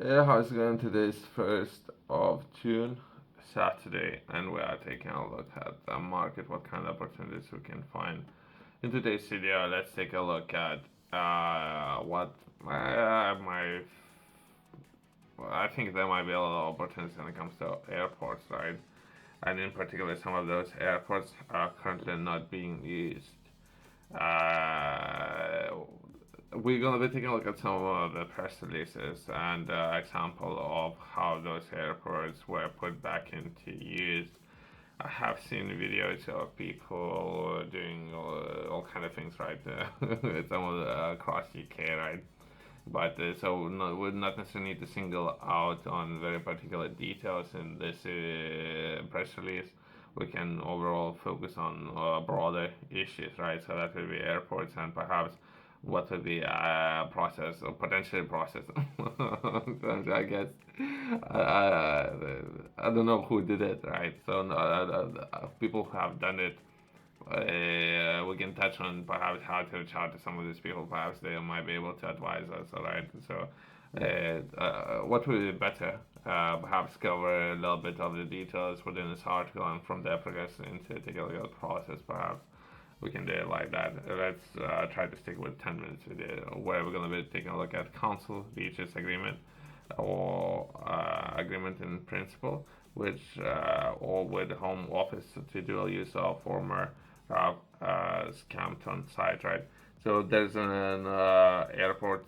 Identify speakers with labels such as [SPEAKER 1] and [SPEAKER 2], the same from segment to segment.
[SPEAKER 1] Yeah, how's it going? Today's 1st of June, Saturday, and we are taking a look at the market, what kind of opportunities we can find. In today's video, let's take a look at what my I think there might be a lot of opportunities when it comes to airports, right? And in particular, some of those airports are currently not being used. Uh, we're gonna be taking a look at some of the press releases and example of how those airports were put back into use. I have seen videos of people doing all kind of things, right? Some of across UK, right? But so no, we not necessarily need to single out on very particular details in this press release. We can overall focus on broader issues, right? So that would be airports and perhaps what would be process or potentially process. I guess I, I don't know who did it, right? So people who have done it, we can touch on perhaps how to reach out to some of these people. Perhaps they might be able to advise us. All right. So, what would be better? Perhaps cover a little bit of the details within this article and from there progress into take a look at the process. Perhaps we can do it like that. Let's try to stick with 10 minutes video where we're going to be taking a look at council reaches agreement or agreement in principle, which or with home office to dual use of former Scampton site, right? So there's an airport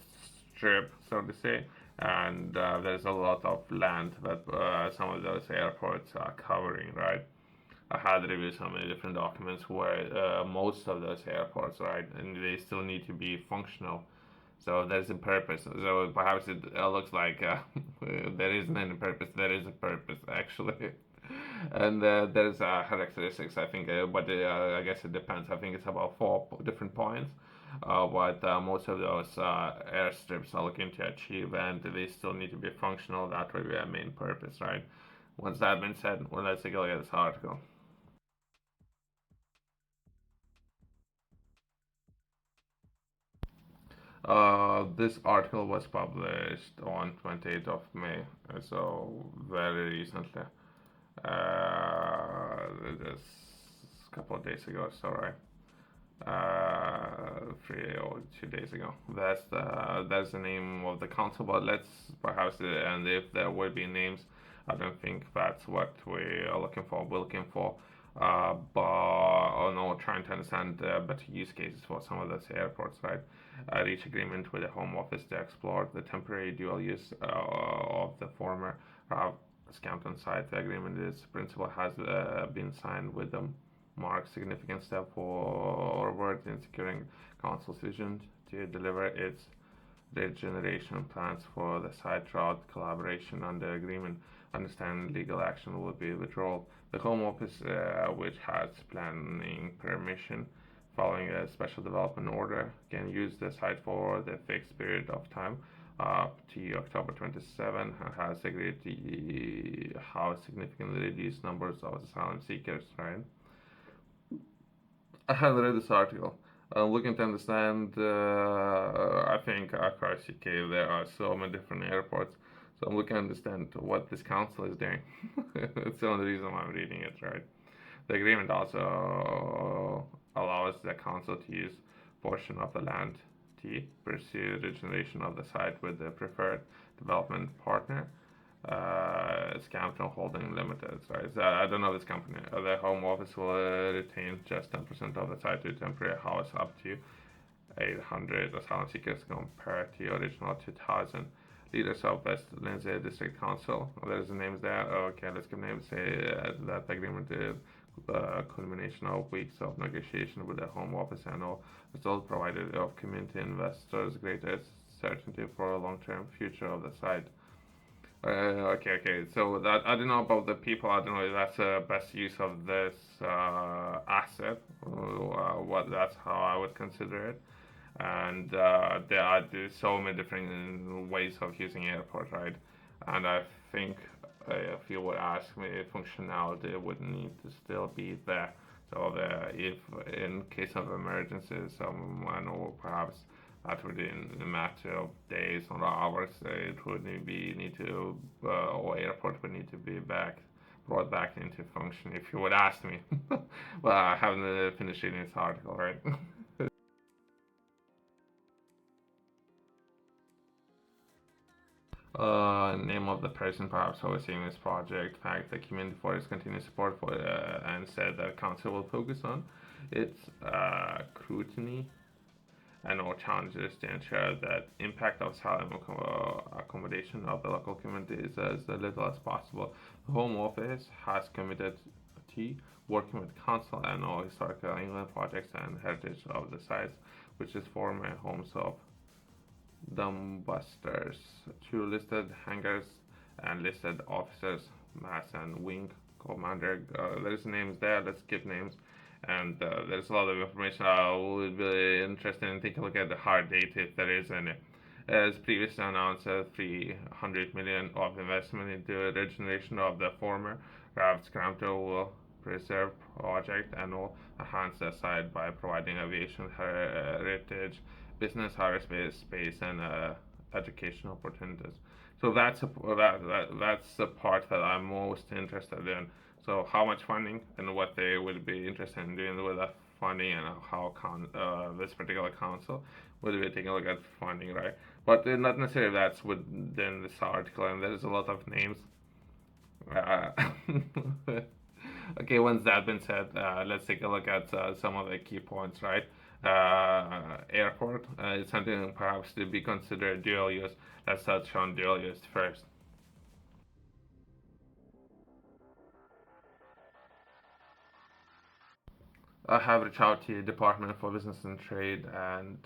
[SPEAKER 1] strip, so to say, and there's a lot of land that some of those airports are covering, right? I had reviewed so many different documents where most of those airports, right, and they still need to be functional. So there's a purpose. So perhaps it looks like there isn't any purpose. There is a purpose actually, and there's characteristics. I think, but I guess it depends. I think it's about four different points. But most of those airstrips are looking to achieve, and they still need to be functional. That would be their main purpose, right? Once that's been said, well, let's take a look at this article. This article was published on 28th of May, so very recently. Just a couple of days ago, so right, 3 or 2 days ago. That's the name of the council, but let's perhaps and if there will be names, I don't think that's what we are looking for. We're looking for but oh no, trying to understand better use cases for some of those airports, right? Reach agreement with the Home Office to explore the temporary dual use of the former uh, Scampton site. The agreement is principle has been signed with them. Marks significant step forward in securing Council's vision to deliver its regeneration plans for the site throughout collaboration on the agreement. Understand legal action will be withdrawal. The Home Office, which has planning permission following a special development order, can use the site for the fixed period of time up to October 27 and has agreed to house significantly reduced numbers of asylum seekers, right? I haven't read this article. I'm looking to understand. I think across UK there are so many different airports, so I'm looking to understand what this council is doing. That's the only reason why I'm reading it, right? The agreement also allows the council to use portion of the land to pursue regeneration of the site with the preferred development partner Scampton Holding Limited. Right? So I don't know this company. The Home Office will retain just 10% of the site to temporary house up to 800 asylum seekers compared to original 2000. Leaders of West Lindsay District Council. There's the names there. Okay, let's give names. Say that agreement is a culmination of weeks of negotiation with the Home Office and all result provided of community investors greater certainty for a long-term future of the site. Okay. So that I don't know about the people. I don't know if that's the best use of this asset. What that's how I would consider it. And there are so many different ways of using airport, right? And I think if you would ask me, functionality would need to still be there. So if in case of emergency, someone or perhaps that within a matter of days or hours, it would need to, or airport would need to be brought back into function. If you would ask me, well, I haven't finished reading this article, right? Name of the person perhaps overseeing this project, fact the community for its continued support for, and said that council will focus on its scrutiny and all challenges to ensure that impact of asylum accommodation of the local community is as little as possible. The Home Office has committed to working with council and all historical England projects and heritage of the sites, which is former homes of dumbusters, two listed hangars and listed officers, mass and wing commander. There's names there. Let's skip names. And there's a lot of information. I would be interested in taking a look at the hard data if there is any. As previously announced, 300 million of investment into the regeneration of the former Rav Scranto Preserve project and will enhance the site by providing aviation heritage, business aerospace, space, and education opportunities. So that's the part that I'm most interested in. So how much funding and what they would be interested in doing with that funding and how this particular council would be taking a look at funding, right? But not necessarily that's within this article, and there's a lot of names. Uh, okay, once that been said, let's take a look at some of the key points, right? Airport is something perhaps to be considered dual use. Let's touch on dual use first. I have reached out to the Department for Business and Trade and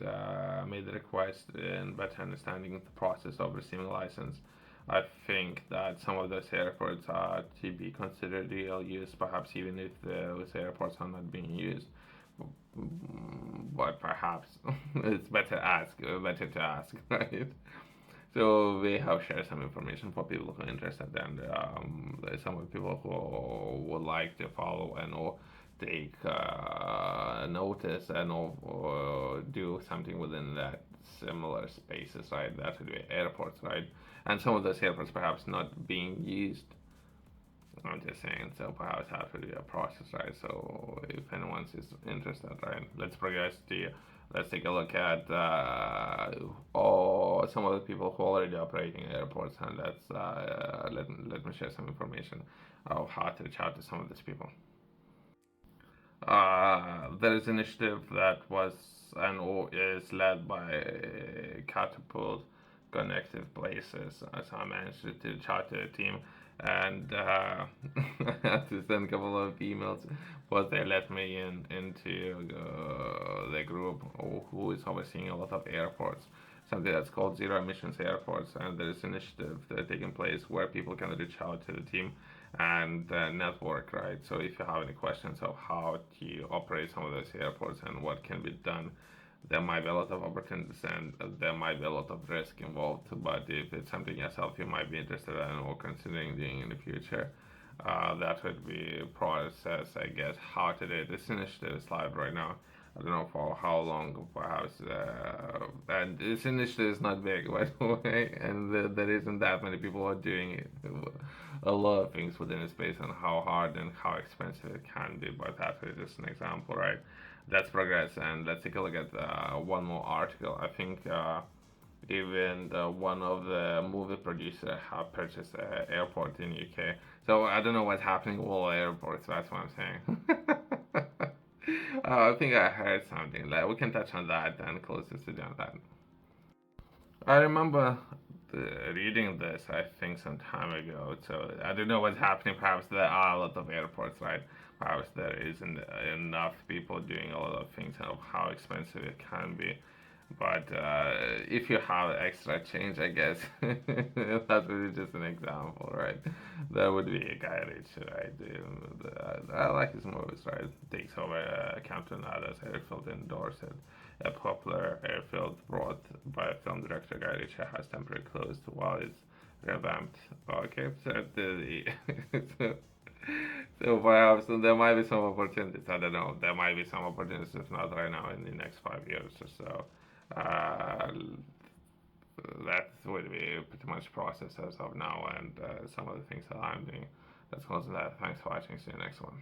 [SPEAKER 1] made the request in better understanding the process of receiving a license. I think that some of those airports are to be considered dual use, perhaps even if those airports are not being used. But perhaps it's better to ask, right? So we have shared some information for people who are interested, and there's some of the people who would like to follow and or take notice and or do something within that similar spaces, right? That would be airports, right? And some of those airports perhaps not being used. I'm just saying, so perhaps that would be a process, right? So if anyone's is interested, right, let's progress to let's take a look at some of the people who are already operating airports, and let me share some information of how to reach out to some of these people. There is an initiative that was and is led by Catapult Connective Places. As I managed to chat to the team, and I had to send a couple of emails, but they let me into the group who is overseeing a lot of airports. Something that's called Zero Emissions Airports, and there is an initiative that taking place where people can reach out to the team and network, right? So if you have any questions of how to operate some of those airports and what can be done, there might be a lot of opportunities and there might be a lot of risk involved. But if it's something yourself you might be interested in or considering doing in the future, that would be a process, I guess. How to do this initiative is live right now. I don't know for how long, perhaps. And this initiative is not big, by the way, and there isn't that many people are doing it. A lot of things within the space and how hard and how expensive it can be, but that is just an example, right? Let's progress and let's take a look at one more article. I think even one of the movie producers have purchased an airport in UK. So I don't know what's happening with all airports. That's what I'm saying. I think I heard something that we can touch on that and close this video on that. I remember reading this, I think, some time ago. So I don't know what's happening. Perhaps there are a lot of airports, right? Perhaps there isn't enough people doing a lot of things and of how expensive it can be. But if you have extra change, I guess that would be just an example, right? That would be a Guy Ritchie, right? I like his movies, right? Takes over Campton Others Airfield in Dorset. A popular airfield brought by film director Guy Ritchie has temporarily closed while it's revamped. Okay, so so, so perhaps there might be some opportunities. I don't know. There might be some opportunities, if not right now, in the next 5 years or so. Uh, that would be pretty much process as of now, and some of the things that I'm doing. That's all that. Thanks for watching. See you next one.